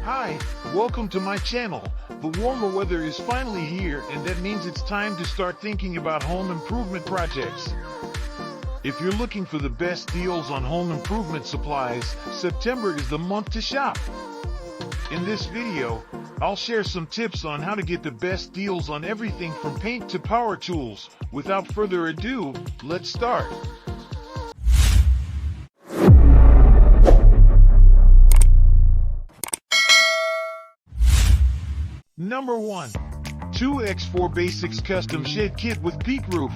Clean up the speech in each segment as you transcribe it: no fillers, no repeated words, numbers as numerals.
Hi, welcome to my channel. The warmer weather is finally here, and that means it's time to start thinking about home improvement projects. If you're looking for the best deals on home improvement supplies, September is the month to shop. In this video, I'll share some tips on how to get the best deals on everything from paint to power tools. Without further ado, let's start. Number 1. 2x4 Basics Custom Shed Kit with Peak Roof.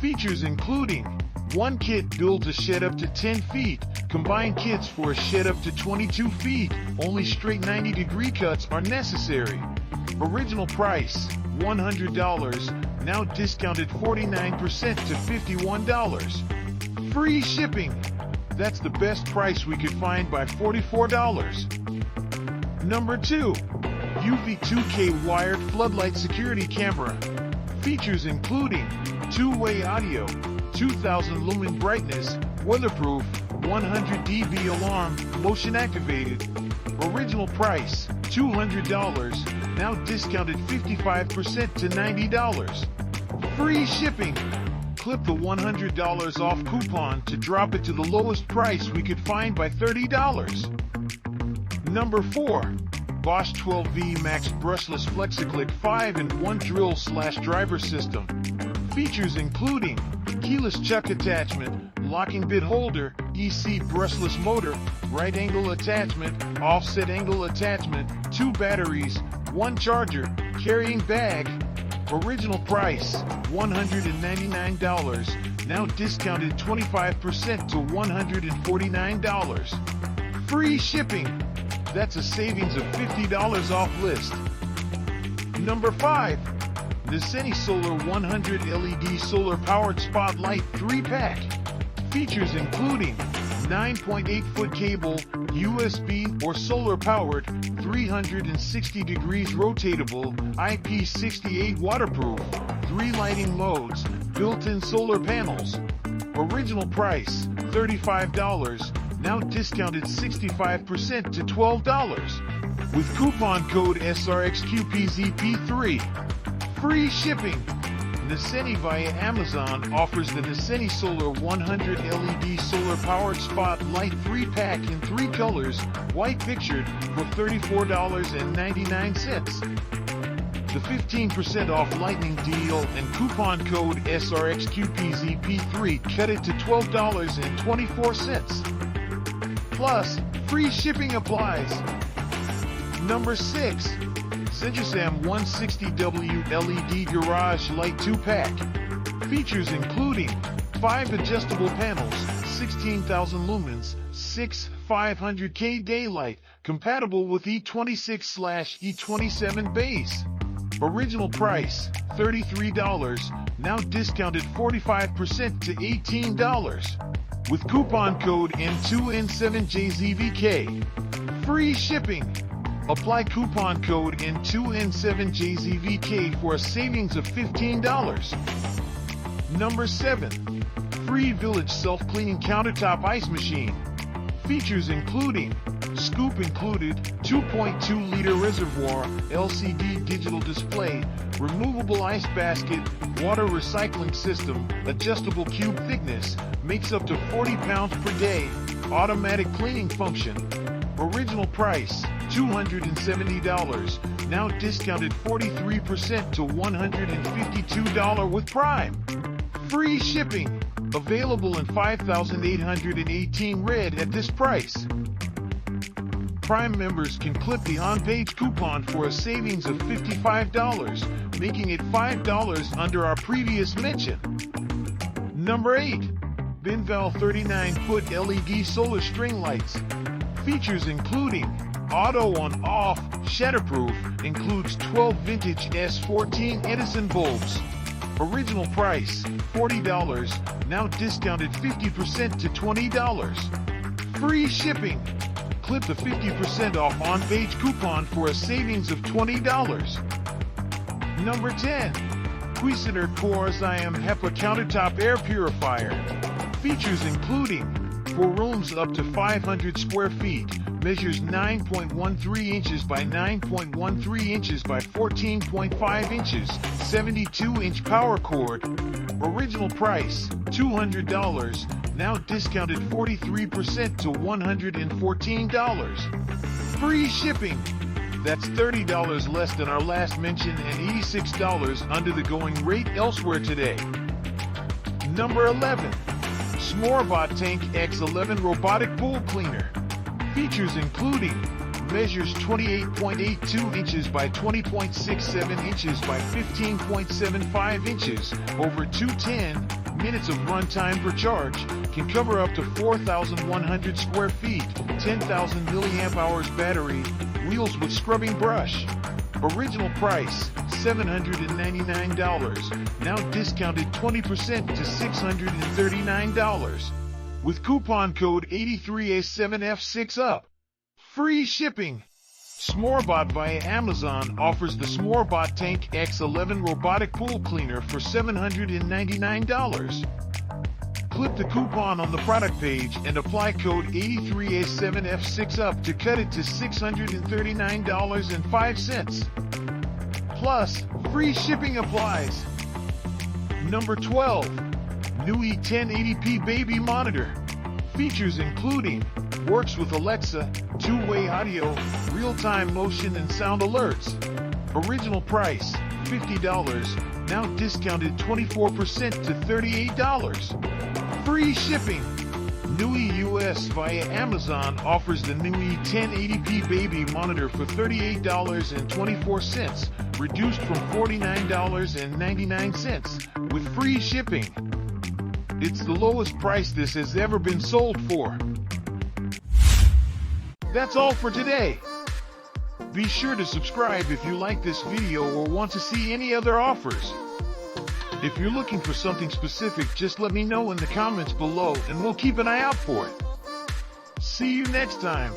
Features including: one kit builds a shed up to 10 feet, combined kits for a shed up to 22 feet, only straight 90-degree cuts are necessary. Original price, $100, now discounted 49% to $51. Free shipping, that's the best price we could find by $44. Number 2. UV 2K Wired Floodlight Security Camera. Features including: two-way audio, 2000 lumen brightness, weatherproof, 100 dB alarm, motion activated. Original price, $200, now discounted 55% to $90. Free shipping. Clip the $100 off coupon to drop it to the lowest price we could find by $30. Number 4. Bosch 12V Max Brushless FlexiClick 5-in-1 Drill/Driver System. Features including: keyless chuck attachment, locking bit holder, EC brushless motor, right angle attachment, offset angle attachment, 2 batteries, 1 charger, carrying bag. Original price, $199, now discounted 25% to $149. Free shipping. That's a savings of $50 off list. Number 5. Niseni Solar 100 LED Solar Powered Spotlight 3-pack. Features including: 9.8-foot cable, USB or solar powered, 360 degrees rotatable, IP68 waterproof, 3 lighting modes, built-in solar panels. Original price, $35, now discounted 65% to $12. With coupon code SRXQPZP3. Free shipping. Niseni via Amazon offers the Niseni Solar 100 LED Solar Powered Spotlight 3-pack in 3 colors, white pictured, for $34.99. The 15% off lightning deal and coupon code SRXQPZP3 cut it to $12.24. Plus, free shipping applies. Number 6. Zentrasam 160W LED Garage Light 2-pack. Features including: 5 adjustable panels, 16,000 lumens, 6 500K daylight, compatible with E26/E27 base. Original price, $33, now discounted 45% to $18. With coupon code N2N7JZVK. Free shipping. Apply coupon code N2N7JZVK for a savings of $15. Number 7. Free Village Self-Cleaning Countertop Ice Machine. Features including: scoop included, 2.2-liter reservoir, LCD digital display, removable ice basket, water recycling system, adjustable cube thickness, makes up to 40 pounds per day, automatic cleaning function. Original price, $270, now discounted 43% to $152 with Prime. Free shipping. Available in 5,818 red at this price. Prime members can clip the on-page coupon for a savings of $55, making it $5 under our previous mention. Number 8. Binval 39-foot LED Solar String Lights. Features including: auto on-off, shatterproof, includes 12 vintage S14 Edison bulbs. Original price, $40, now discounted 50% to $20. Free shipping. Clip the 50% off on-page coupon for a savings of $20. Number 10. Cuisinart Corazim HEPA Countertop Air Purifier. Features including: for rooms up to 500 square feet, Measures 9.13 inches by 9.13 inches by 14.5 inches. 72-inch power cord. Original price, $200. Now discounted 43% to $114. Free shipping. That's $30 less than our last mention and $86 under the going rate elsewhere today. Number 11. Smorbot Tank X11 Robotic Pool Cleaner. Features including measures 28.82 inches by 20.67 inches by 15.75 inches, over 210 minutes of runtime per charge, can cover up to 4,100 square feet, 10,000 milliamp hours battery, wheels with scrubbing brush. Original price, $799, now discounted 20% to $639. With coupon code 83A7F6UP. Free shipping. Smorbot via Amazon offers the Smorbot Tank X11 Robotic Pool Cleaner for $799. Click the coupon on the product page and apply code 83A7F6UP to cut it to $639.05. Plus, free shipping applies. Number 12. Nui 1080p Baby Monitor. Features including works with Alexa, two-way audio, real-time motion and sound alerts. Original price, $50, now discounted 24% to $38. Free shipping. Nui US via Amazon offers the Nui 1080p Baby Monitor for $38.24, reduced from $49.99, with free shipping. It's the lowest price this has ever been sold for. That's all for today. Be sure to subscribe if you like this video or want to see any other offers. If you're looking for something specific, just let me know in the comments below and we'll keep an eye out for it. See you next time.